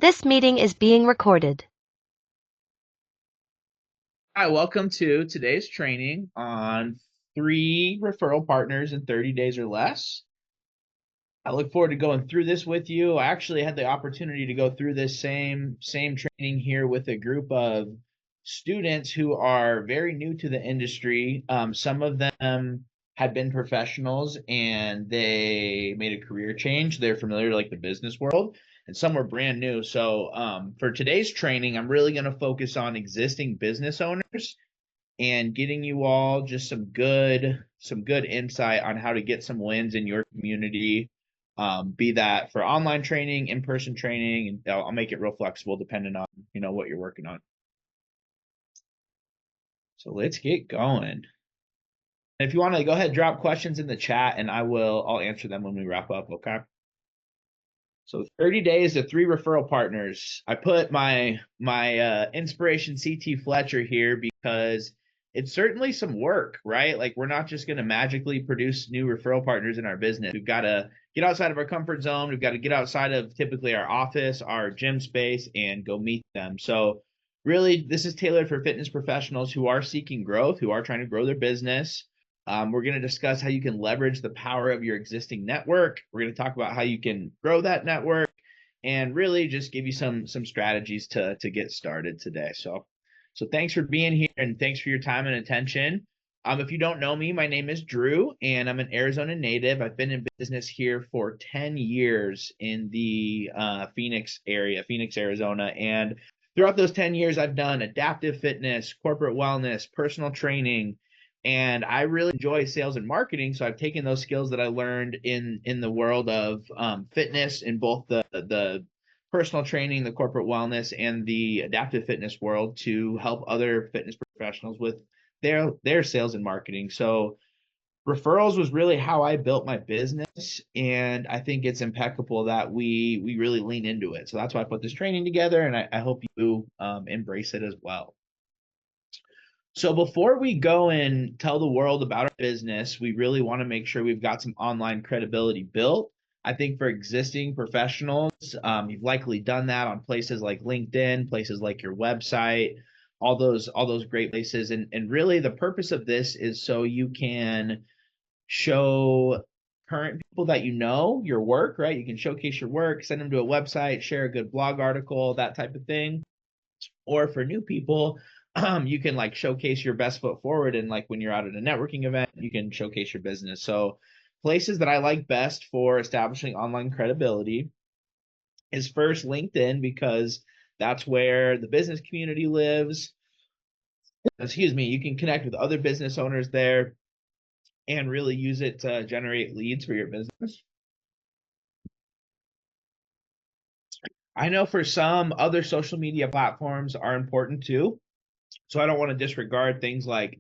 This meeting is being recorded. Hi, welcome to today's training on 3 referral partners in 30 days or less. I look forward to going through this with you. I actually had the opportunity to go through this same training here with a group of students who are very new to the industry. Some of them had been professionals and they made a career change. They're familiar with like the business world, and some were brand new. So for today's training, I'm really going to focus on existing business owners and getting you all just some good insight on how to get some wins in your community, be that for online training, in-person training, and I'll make it real flexible depending on what you're working on. So let's get going. If you want to go ahead, drop questions in the chat and I'll answer them when we wrap up. Okay. So 30 days to 3 referral partners. I put my inspiration CT Fletcher here because it's certainly some work, right? Like we're not just going to magically produce new referral partners in our business. We've got to get outside of our comfort zone. We've got to get outside of typically our office, our gym space, and go meet them. So really, this is tailored for fitness professionals who are seeking growth, who are trying to grow their business. We're going to discuss how you can leverage the power of your existing network. We're going to talk about how you can grow that network and really just give you some strategies to get started today. So thanks for being here and thanks for your time and attention. If you don't know me, my name is Drew and I'm an Arizona native. I've been in business here for 10 years in the Phoenix area, Phoenix, Arizona. And throughout those 10 years, I've done adaptive fitness, corporate wellness, personal training, and I really enjoy sales and marketing. So I've taken those skills that I learned in the world of fitness in both the personal training, the corporate wellness, and the adaptive fitness world to help other fitness professionals with their sales and marketing. So referrals was really how I built my business, and I think it's impeccable that we really lean into it. So that's why I put this training together, and I hope you embrace it as well. So before we go and tell the world about our business, we really want to make sure we've got some online credibility built. I think for existing professionals, you've likely done that on places like LinkedIn, places like your website, all those great places. And really the purpose of this is so you can show current people that you know your work, right? You can showcase your work, send them to a website, share a good blog article, that type of thing. Or for new people, you can like showcase your best foot forward, and like when you're out at a networking event, you can showcase your business. So places that I like best for establishing online credibility is first LinkedIn, because that's where the business community lives. Excuse me. You can connect with other business owners there and really use it to generate leads for your business. I know for some other social media platforms are important too. So I don't want to disregard things like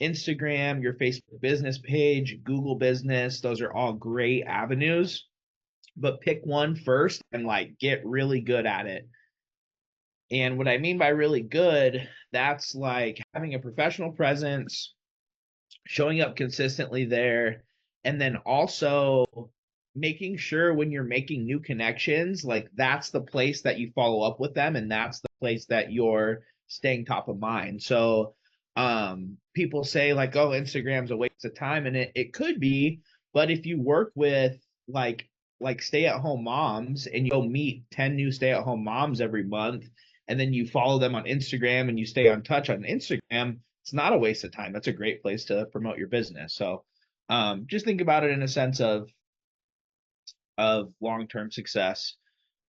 Instagram, your Facebook business page, Google business. Those are all great avenues, but pick one first and like get really good at it. And what I mean by really good, that's like having a professional presence, showing up consistently there, and then also making sure when you're making new connections, like that's the place that you follow up with them and that's the place that you're staying top of mind. So people say like, oh, Instagram's a waste of time, and it could be, but if you work with like stay-at-home moms and you go meet 10 new stay-at-home moms every month, and then you follow them on Instagram and you stay on touch on Instagram, it's not a waste of time. That's a great place to promote your business. So just think about it in a sense of long-term success.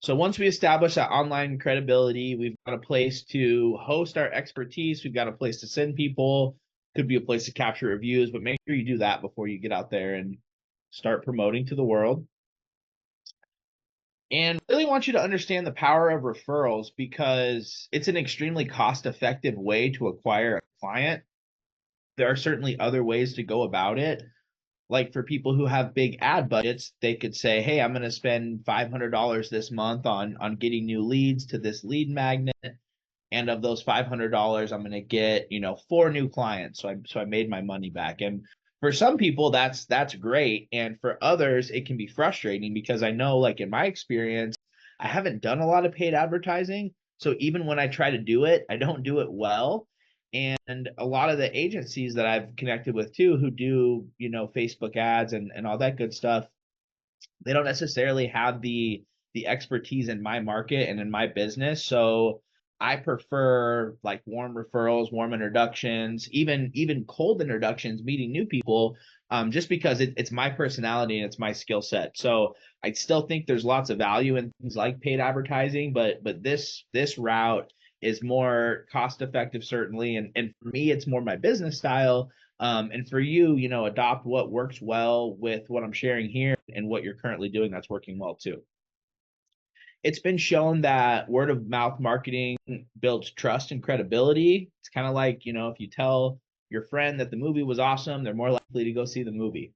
So once we establish that online credibility, we've got a place to host our expertise. We've got a place to send people. Could be a place to capture reviews, but make sure you do that before you get out there and start promoting to the world. And really want you to understand the power of referrals, because it's an extremely cost-effective way to acquire a client. There are certainly other ways to go about it. Like for people who have big ad budgets, they could say, hey, I'm going to spend $500 this month on getting new leads to this lead magnet. And of those $500, I'm going to get, 4 new clients. So I made my money back. And for some people, that's great. And for others, it can be frustrating, because I know, like in my experience, I haven't done a lot of paid advertising. So even when I try to do it, I don't do it well. And a lot of the agencies that I've connected with too, who do, Facebook ads and all that good stuff, they don't necessarily have the expertise in my market and in my business. So I prefer like warm referrals, warm introductions, even cold introductions, meeting new people, just because it's my personality and it's my skill set. So I still think there's lots of value in things like paid advertising, but this route is more cost effective, certainly, and for me, it's more my business style. And for you, adopt what works well with what I'm sharing here and what you're currently doing that's working well too. It's been shown that word of mouth marketing builds trust and credibility. It's kind of like, if you tell your friend that the movie was awesome, they're more likely to go see the movie.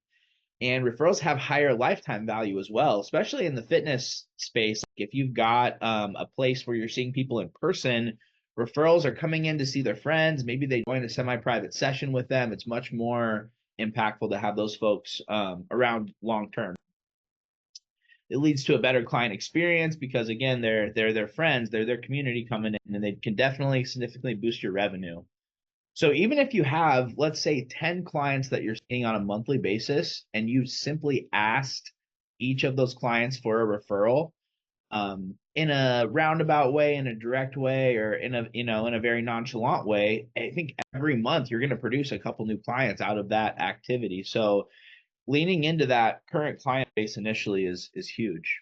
And referrals have higher lifetime value as well, especially in the fitness space. Like if you've got a place where you're seeing people in person, referrals are coming in to see their friends. Maybe they join a semi-private session with them. It's much more impactful to have those folks around long term. It leads to a better client experience because again, they're their friends, they're their community coming in, and they can definitely significantly boost your revenue. So even if you have, let's say, 10 clients that you're seeing on a monthly basis, and you simply asked each of those clients for a referral, in a roundabout way, in a direct way, or in a very nonchalant way, I think every month you're going to produce a couple new clients out of that activity. So leaning into that current client base initially is huge.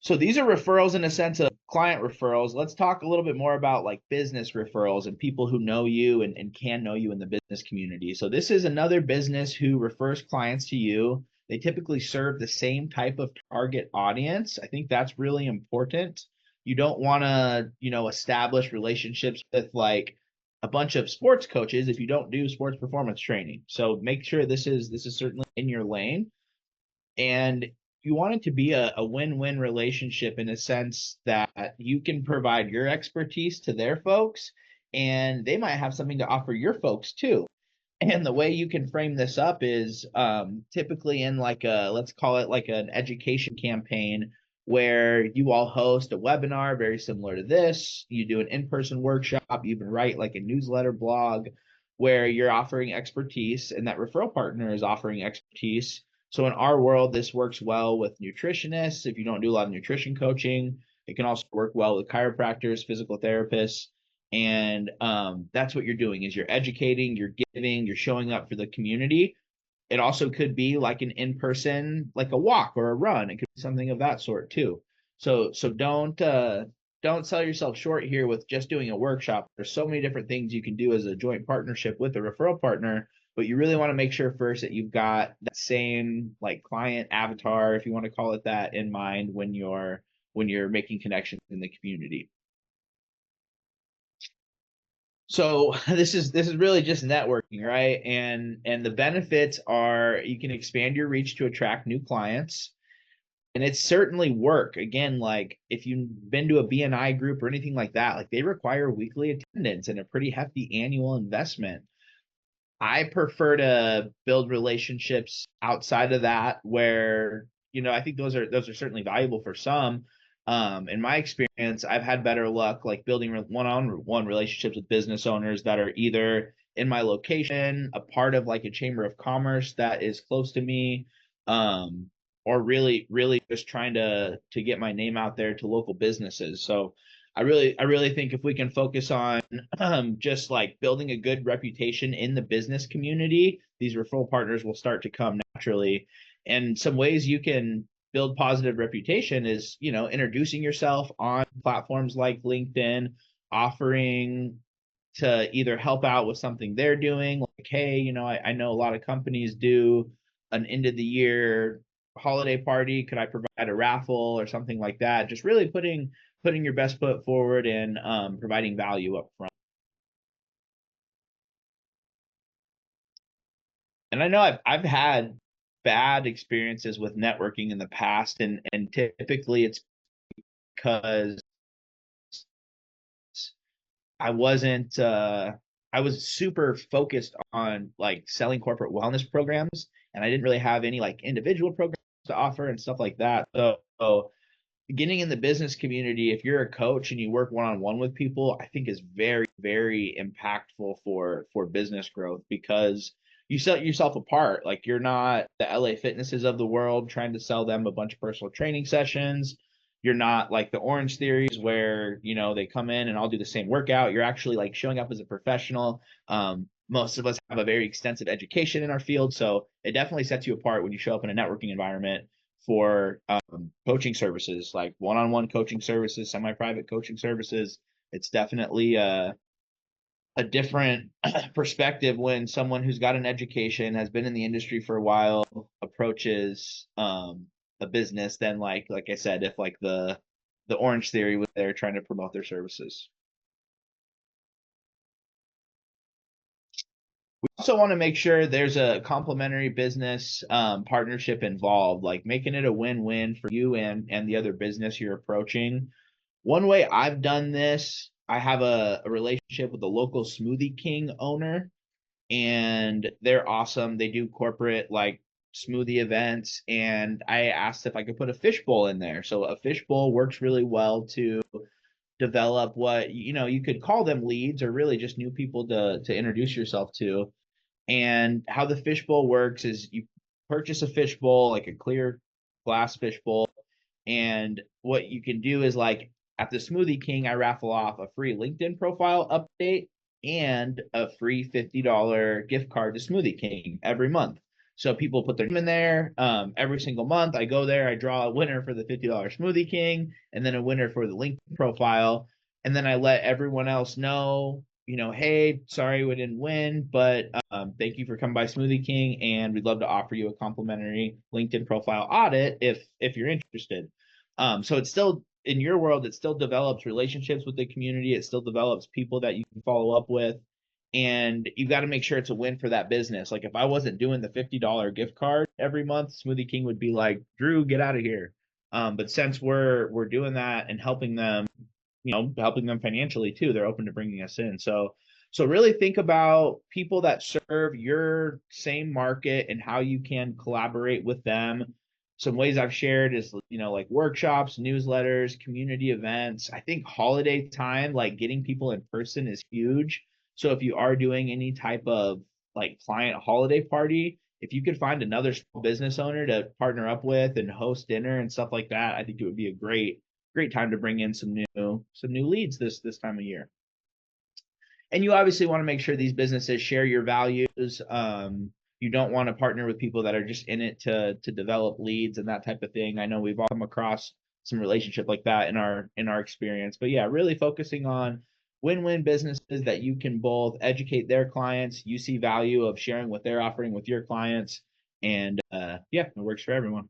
So these are referrals in a sense of client referrals. Let's talk a little bit more about like business referrals and people who know you and can know you in the business community. So this is another business who refers clients to you. They typically serve the same type of target audience. I think that's really important. You don't want to, establish relationships with like a bunch of sports coaches if you don't do sports performance training. So make sure this is certainly in your lane. And you want it to be a win-win relationship in a sense that you can provide your expertise to their folks and they might have something to offer your folks too. And the way you can frame this up is typically in like let's call it like an education campaign where you all host a webinar very similar to this. You do an in-person workshop, you even write like a newsletter blog where you're offering expertise and that referral partner is offering expertise. So in our world, this works well with nutritionists. If you don't do a lot of nutrition coaching, it can also work well with chiropractors, physical therapists. And that's what you're doing is you're educating, you're giving, you're showing up for the community. It also could be like an in-person, like a walk or a run. It could be something of that sort too. So don't sell yourself short here with just doing a workshop. There's so many different things you can do as a joint partnership with a referral partner, but you really want to make sure first that you've got that same like client avatar, if you want to call it that, in mind when you're making connections in the community. So this is really just networking, right? And the benefits are you can expand your reach to attract new clients. And it's certainly work. Again, like if you've been to a BNI group or anything like that, like they require weekly attendance and a pretty hefty annual investment. I prefer to build relationships outside of that where, I think those are certainly valuable for some. In my experience, I've had better luck like building one-on-one relationships with business owners that are either in my location, a part of like a chamber of commerce that is close to me, or really, really just trying to get my name out there to local businesses. So I really think if we can focus on just like building a good reputation in the business community, these referral partners will start to come naturally. And some ways you can build positive reputation is, introducing yourself on platforms like LinkedIn, offering to either help out with something they're doing, like, hey, I know a lot of companies do an end of the year holiday party. Could I provide a raffle or something like that? Just really putting your best foot forward and providing value up front. And I know I've had bad experiences with networking in the past, and typically it's because I wasn't I was super focused on like selling corporate wellness programs, and I didn't really have any like individual programs to offer and stuff like that. So getting in the business community, if you're a coach and you work one-on-one with people, I think is very, very impactful for business growth, because you set yourself apart. Like, you're not the LA Fitnesses of the world trying to sell them a bunch of personal training sessions. You're not like the Orange Theories where, they come in and all do the same workout. You're actually like showing up as a professional. Most of us have a very extensive education in our field, so it definitely sets you apart when you show up in a networking environment for coaching services, like one-on-one coaching services, semi-private coaching services. It's definitely a different perspective when someone who's got an education, has been in the industry for a while, approaches a business than like I said, if like the Orange Theory was there trying to promote their services. We also want to make sure there's a complementary business partnership involved, like making it a win-win for you and the other business you're approaching. One way I've done this, I have a relationship with the local Smoothie King owner, and they're awesome. They do corporate like smoothie events, and I asked if I could put a fishbowl in there. So a fishbowl works really well to develop what you could call them leads, or really just new people to introduce yourself to. And how the fishbowl works is you purchase a fishbowl, like a clear glass fishbowl, and what you can do is, like, at the Smoothie King, I raffle off a free LinkedIn profile update and a free $50 gift card to Smoothie King every month. So people put their name in there. Every single month, I go there, I draw a winner for the $50 Smoothie King, and then a winner for the LinkedIn profile. And then I let everyone else know, hey, sorry we didn't win, but thank you for coming by Smoothie King, and we'd love to offer you a complimentary LinkedIn profile audit if you're interested. So it's still, in your world, it still develops relationships with the community. It still develops people that you can follow up with. And you've got to make sure it's a win for that business. Like, if I wasn't doing the $50 gift card every month, Smoothie King would be like, Drew, get out of here. But since we're doing that and helping them, helping them financially too, they're open to bringing us in. So really think about people that serve your same market and how you can collaborate with them. Some ways I've shared is, like workshops, newsletters, community events. I think holiday time, like getting people in person, is huge. So if you are doing any type of like client holiday party, if you could find another small business owner to partner up with and host dinner and stuff like that, I think it would be a great time to bring in some new leads this time of year. And you obviously want to make sure these businesses share your values. You don't want to partner with people that are just in it to develop leads and that type of thing. I know we've all come across some relationship like that in our experience. But yeah, really focusing on win-win businesses that you can both educate their clients, you see value of sharing what they're offering with your clients, and yeah, it works for everyone.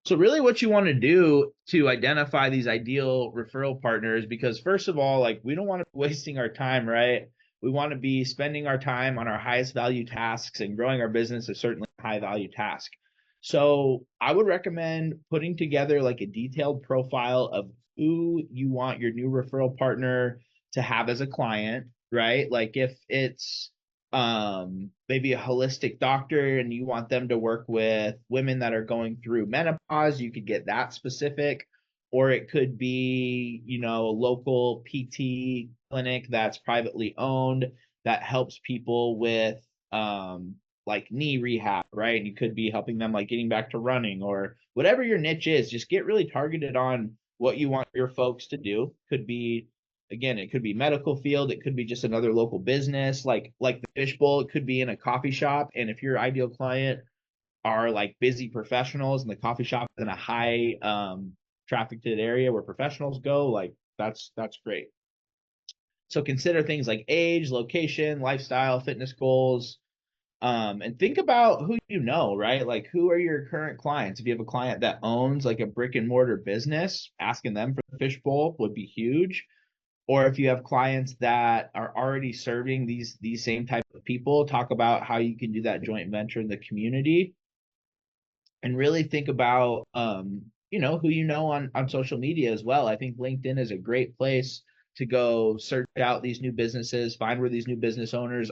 So really what you want to do to identify these ideal referral partners, because first of all, like, we don't want to be wasting our time, right? We want to be spending our time on our highest value tasks, and growing our business is certainly a high value task. So I would recommend putting together like a detailed profile of who you want your new referral partner to have as a client, right? Like, if it's maybe a holistic doctor and you want them to work with women that are going through menopause, you could get that specific. Or it could be, a local PT clinic that's privately owned that helps people with like knee rehab, right? And you could be helping them like getting back to running, or whatever your niche is. Just get really targeted on what you want your folks to do. Could be, again, it could be medical field, it could be just another local business, like the fishbowl. It could be in a coffee shop, and if your ideal client are like busy professionals and the coffee shop is in a high trafficked area where professionals go, like that's great. So consider things like age, location, lifestyle, fitness goals, and think about who right? Like, who are your current clients? If you have a client that owns like a brick and mortar business, asking them for the fishbowl would be huge. Or if you have clients that are already serving these same type of people, talk about how you can do that joint venture in the community. And really think about who on social media as well. I think LinkedIn is a great place to go search out these new businesses, find where these new business owners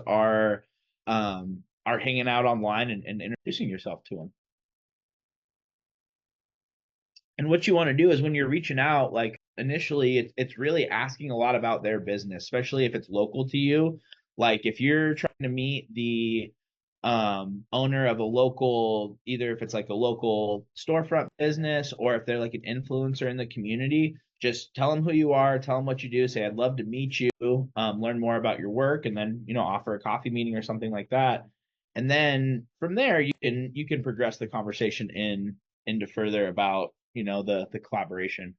are hanging out online and introducing yourself to them. And what you want to do is when you're reaching out, like initially, it's really asking a lot about their business, especially if it's local to you. Like if you're trying to meet the owner of a local, either if it's like a local storefront business or if they're like an influencer in the community, just tell them who you are, tell them what you do, say, I'd love to meet you, learn more about your work, and then, offer a coffee meeting or something like that. And then from there, you can progress the conversation into further about the collaboration.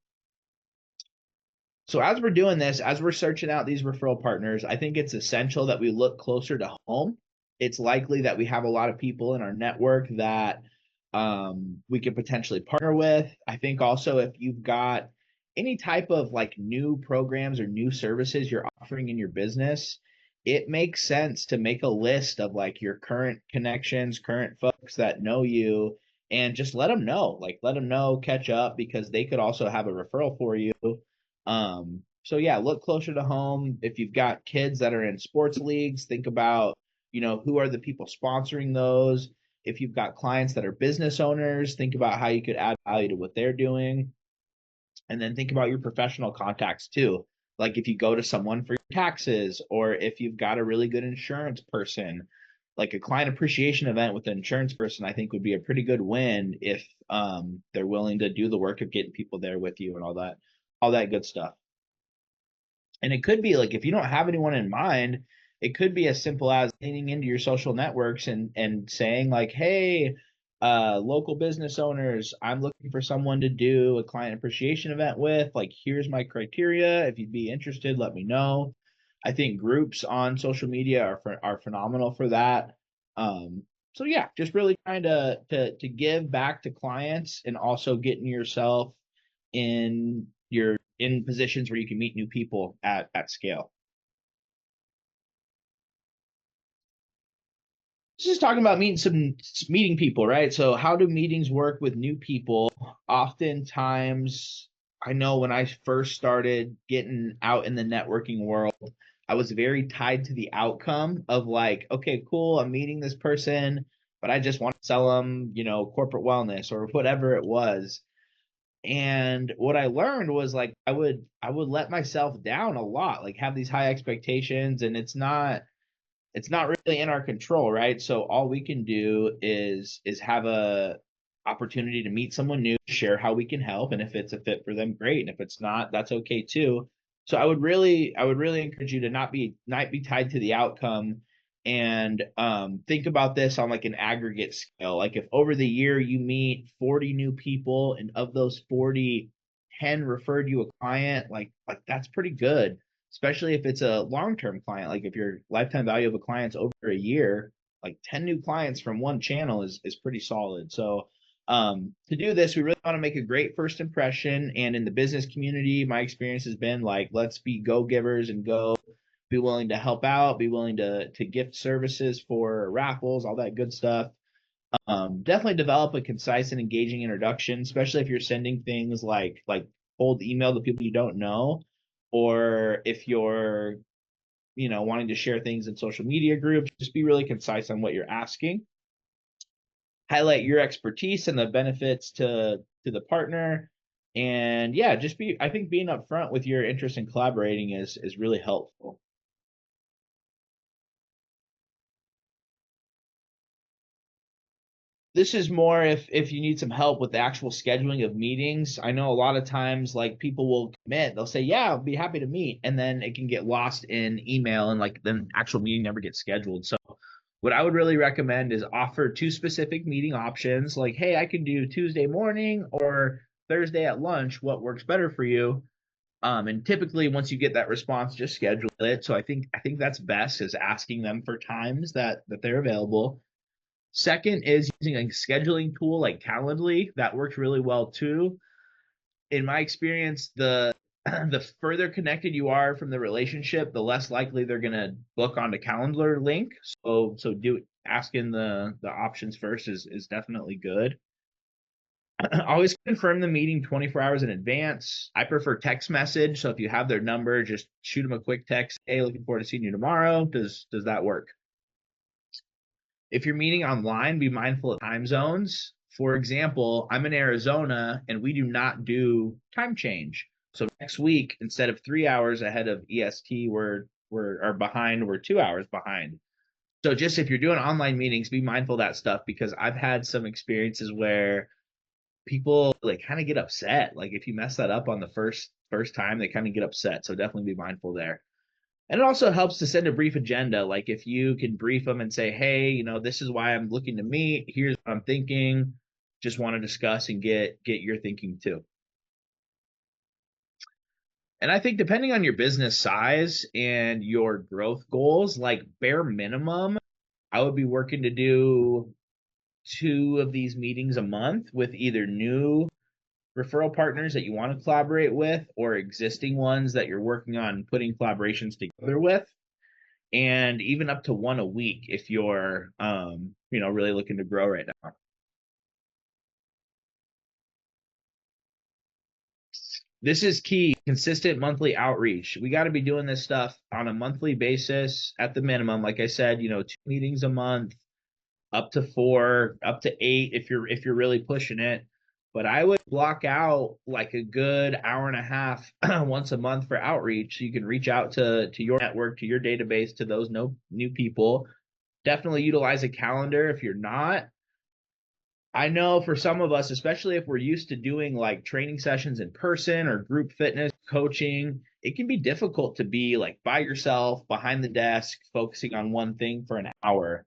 So as we're doing this, as we're searching out these referral partners, I think it's essential that we look closer to home. It's likely that we have a lot of people in our network that we could potentially partner with. I think also if you've got any type of like new programs or new services you're offering in your business, it makes sense to make a list of like your current connections, current folks that know you, and just let them know, catch up, because they could also have a referral for you. So yeah, look closer to home. If you've got kids that are in sports leagues, think about, who are the people sponsoring those. If you've got clients that are business owners, think about how you could add value to what they're doing. And then think about your professional contacts too. Like if you go to someone for your taxes, or if you've got a really good insurance person, like a client appreciation event with an insurance person, I think would be a pretty good win if they're willing to do the work of getting people there with you and all that good stuff. And it could be like, if you don't have anyone in mind, it could be as simple as leaning into your social networks and saying like, hey, local business owners, I'm looking for someone to do a client appreciation event with. Like, here's my criteria. If you'd be interested, let me know. I think groups on social media are phenomenal for that. So yeah, just really trying to give back to clients, and also getting yourself in positions where you can meet new people at scale. This is talking about meeting people, right? So how do meetings work with new people? Oftentimes, I know when I first started getting out in the networking world, I was very tied to the outcome of like, okay, cool, I'm meeting this person, but I just want to sell them, corporate wellness or whatever it was. And what I learned was like I would let myself down a lot, like have these high expectations, and it's not really in our control, right? So all we can do is have a opportunity to meet someone new, share how we can help, and if it's a fit for them, great. And if it's not, that's okay too. So I would really encourage you to not be tied to the outcome, and think about this on like an aggregate scale. Like if over the year you meet 40 new people, and of those 40, 10 referred you a client, like that's pretty good, especially if it's a long-term client. Like if your lifetime value of a client's over a year, like 10 new clients from one channel is pretty solid. So to do this, we really want to make a great first impression. And in the business community, my experience has been like, let's be go-givers and be willing to help out, be willing to gift services for raffles, all that good stuff. Definitely develop a concise and engaging introduction, especially if you're sending things like cold email to people you don't know, or if you're wanting to share things in social media groups. Just be really concise on what you're asking. Highlight your expertise and the benefits to the partner. And yeah, I think being upfront with your interest in collaborating is really helpful. This is more if you need some help with the actual scheduling of meetings. I know a lot of times like people will commit, they'll say, yeah, I'll be happy to meet, and then it can get lost in email, and like the actual meeting never gets scheduled. So what I would really recommend is offer two specific meeting options, like, hey, I can do Tuesday morning or Thursday at lunch, what works better for you? And typically once you get that response, just schedule it. So I think that's best, is asking them for times that they're available. Second is using a scheduling tool like Calendly. That works really well too. In my experience, the further connected you are from the relationship, the less likely they're gonna book on the calendar link. So asking the options first is definitely good. Always confirm the meeting 24 hours in advance. I prefer text message. So if you have their number, just shoot them a quick text. Hey, looking forward to seeing you tomorrow. Does that work? If you're meeting online, be mindful of time zones. For example, I'm in Arizona and we do not do time change. So next week, instead of 3 hours ahead of EST, we're behind, we're 2 hours behind. So just if you're doing online meetings, be mindful of that stuff, because I've had some experiences where people like kind of get upset. Like if you mess that up on the first time, they kind of get upset. So definitely be mindful there. And it also helps to send a brief agenda. Like if you can brief them and say, hey, this is why I'm looking to meet. Here's what I'm thinking. Just want to discuss and get your thinking too. And I think depending on your business size and your growth goals, like bare minimum, I would be working to do 2 of these meetings a month with either new referral partners that you want to collaborate with or existing ones that you're working on putting collaborations together with, and even up to 1 a week if you're really looking to grow right now. This is key. Consistent monthly outreach. We got to be doing this stuff on a monthly basis at the minimum. Like I said, 2 meetings a month, up to 4, up to 8 if you're really pushing it. But I would block out like a good hour and a half once a month for outreach, so you can reach out to your network, to your database, to those new people. Definitely utilize a calendar if you're not. I know for some of us, especially if we're used to doing like training sessions in person or group fitness coaching, it can be difficult to be like by yourself behind the desk focusing on one thing for an hour.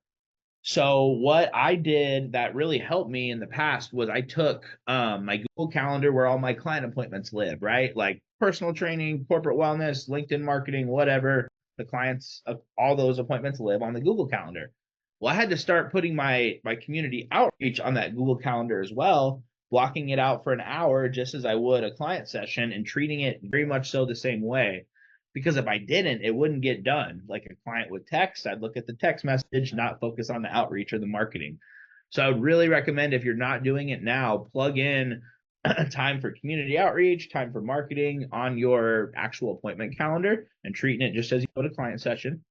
So what I did that really helped me in the past was I took my Google Calendar where all my client appointments live, right? Like personal training, corporate wellness, LinkedIn marketing, whatever. The clients of all those appointments live on the Google Calendar. Well, I had to start putting my community outreach on that Google Calendar as well, blocking it out for an hour just as I would a client session and treating it very much so the same way. Because if I didn't, it wouldn't get done. Like a client would text, I'd look at the text message, not focus on the outreach or the marketing. So I would really recommend, if you're not doing it now, plug in time for community outreach, time for marketing on your actual appointment calendar and treating it just as you would a client session.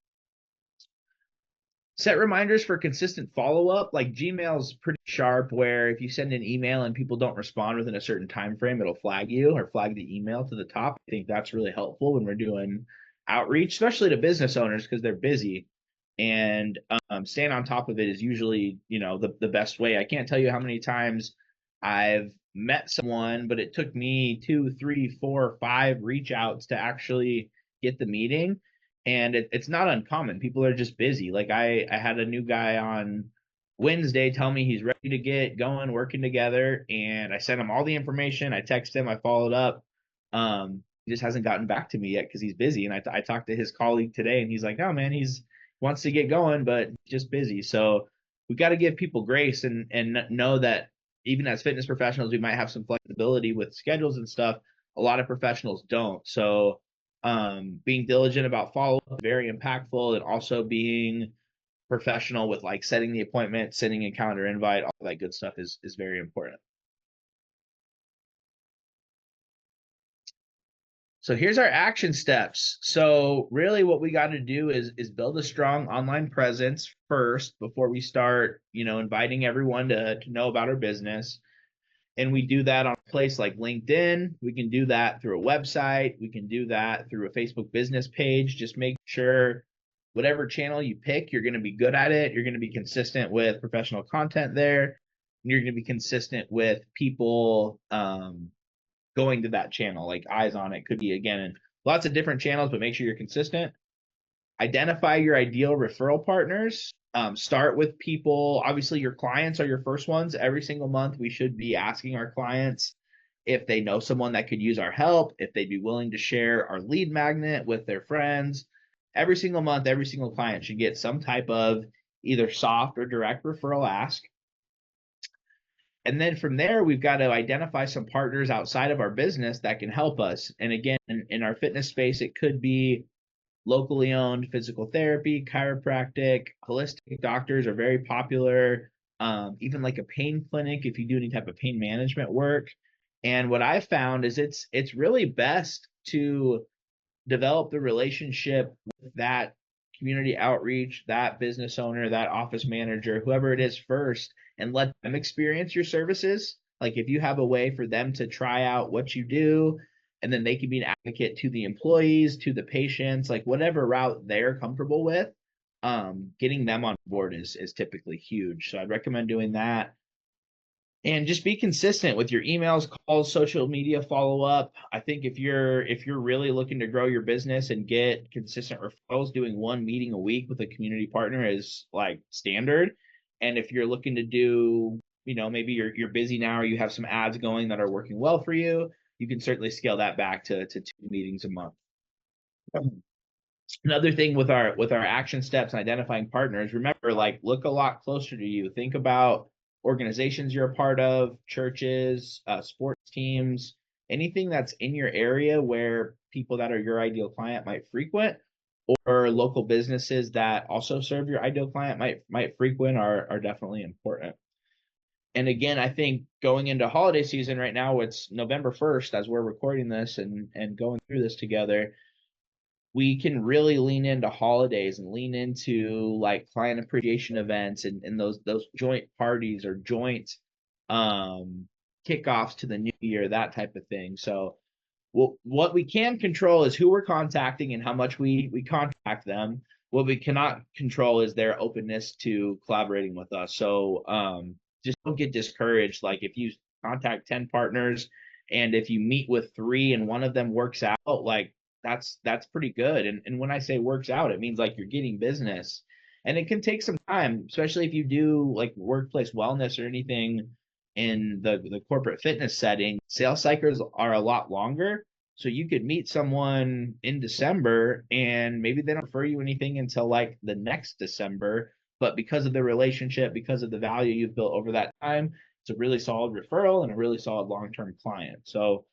Set reminders for consistent follow-up. Like Gmail's pretty sharp, where if you send an email and people don't respond within a certain time frame, it'll flag you or flag the email to the top. I think that's really helpful when we're doing outreach, especially to business owners, because they're busy. And staying on top of it is usually, the best way. I can't tell you how many times I've met someone, but it took me 2, 3, 4, 5 reach outs to actually get the meeting. And it's not uncommon. People are just busy. Like I had a new guy on Wednesday tell me he's ready to get going, working together, and I sent him all the information. I texted him, I followed up. He just hasn't gotten back to me yet because he's busy. And I talked to his colleague today, and he's like, "Oh man, he's wants to get going, but just busy." So we got to give people grace and know that even as fitness professionals, we might have some flexibility with schedules and stuff. A lot of professionals don't. So being diligent about follow-up is very impactful, and also being professional with like setting the appointment, sending a calendar invite, all that good stuff is very important. So here's our action steps. So really what we got to do is build a strong online presence first before we start, inviting everyone to know about our business. And we do that on a place like LinkedIn. We can do that through a website. We can do that through a Facebook business page. Just make sure whatever channel you pick, you're going to be good at it. You're going to be consistent with professional content there. You're going to be consistent with people going to that channel, like eyes on it. Could be, again, lots of different channels, but make sure you're consistent. Identify your ideal referral partners. Start with people. Obviously, your clients are your first ones. Every single month, we should be asking our clients if they know someone that could use our help, if they'd be willing to share our lead magnet with their friends. Every single month, every single client should get some type of either soft or direct referral ask. And then from there, we've got to identify some partners outside of our business that can help us. And again, in our fitness space, it could be locally owned physical therapy, chiropractic, holistic doctors are very popular. Even like a pain clinic, if you do any type of pain management work. And what I've found is it's really best to develop the relationship with that community outreach, that business owner, that office manager, whoever it is first, and let them experience your services. Like if you have a way for them to try out what you do, and then they can be an advocate to the employees, to the patients, like whatever route they're comfortable with, getting them on board is typically huge. So I'd recommend doing that. And just be consistent with your emails, calls, social media follow up. I think if you're really looking to grow your business and get consistent referrals, doing one meeting a week with a community partner is like standard. And if you're looking to do, maybe you're busy now or you have some ads going that are working well for you, you can certainly scale that back to 2 meetings a month. Another thing with our action steps and identifying partners, remember, like, look a lot closer to you. Think about organizations you're a part of, churches, sports teams, anything that's in your area where people that are your ideal client might frequent, or local businesses that also serve your ideal client might frequent are definitely important. And again, I think going into holiday season right now, it's November 1st as we're recording this and going through this together, we can really lean into holidays and lean into like client appreciation events and those joint parties or joint kickoffs to the new year, that type of thing. So what we can control is who we're contacting and how much we contact them. What we cannot control is their openness to collaborating with us. So just don't get discouraged. Like if you contact 10 partners and if you meet with 3 and one of them works out, like that's pretty good. And when I say works out, it means like you're getting business. And it can take some time, especially if you do like workplace wellness or anything in the corporate fitness setting. Sales cycles are a lot longer. So you could meet someone in December and maybe they don't refer you anything until like the next December. But because of the relationship, because of the value you've built over that time, it's a really solid referral and a really solid long-term client. So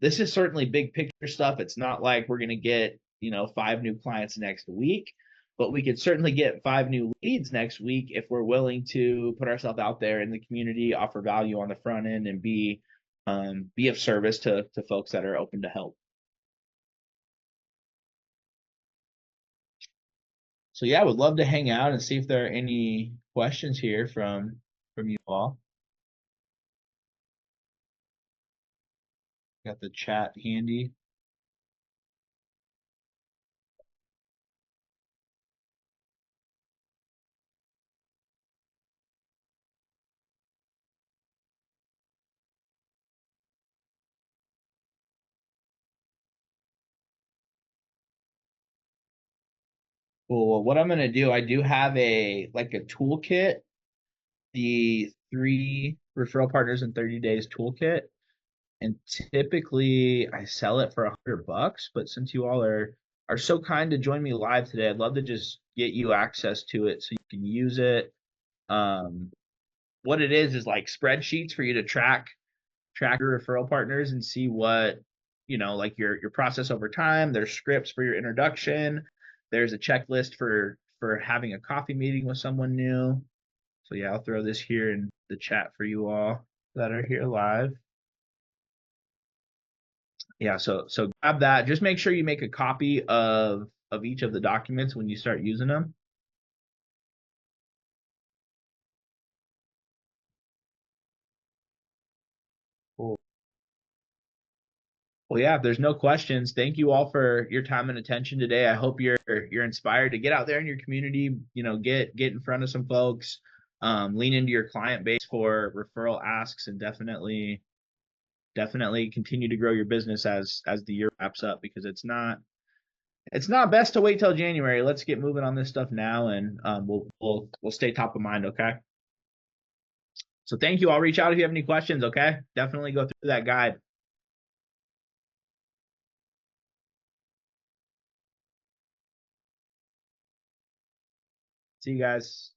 this is certainly big picture stuff. It's not like we're going to get, 5 new clients next week, but we could certainly get 5 new leads next week if we're willing to put ourselves out there in the community, offer value on the front end, and be of service to folks that are open to help. So yeah, I would love to hang out and see if there are any questions here from you all. Got the chat handy. Well, what I'm gonna do, I do have a toolkit, the 3 referral partners in 30 days toolkit. And typically I sell it for $100, but since you all are so kind to join me live today, I'd love to just get you access to it so you can use it. What it is like spreadsheets for you to track your referral partners and see what, like your process over time. There's scripts for your introduction. There's a checklist for having a coffee meeting with someone new. So yeah, I'll throw this here in the chat for you all that are here live. Yeah, so grab that. Just make sure you make a copy of each of the documents when you start using them. Cool. Well, yeah, if there's no questions, thank you all for your time and attention today. I hope you're inspired to get out there in your community, get in front of some folks, lean into your client base for referral asks, and definitely continue to grow your business as the year wraps up, because it's not best to wait till January. Let's get moving on this stuff now, and we'll stay top of mind. Okay. So thank you. I'll reach out if you have any questions. Okay. Definitely go through that guide. See you guys.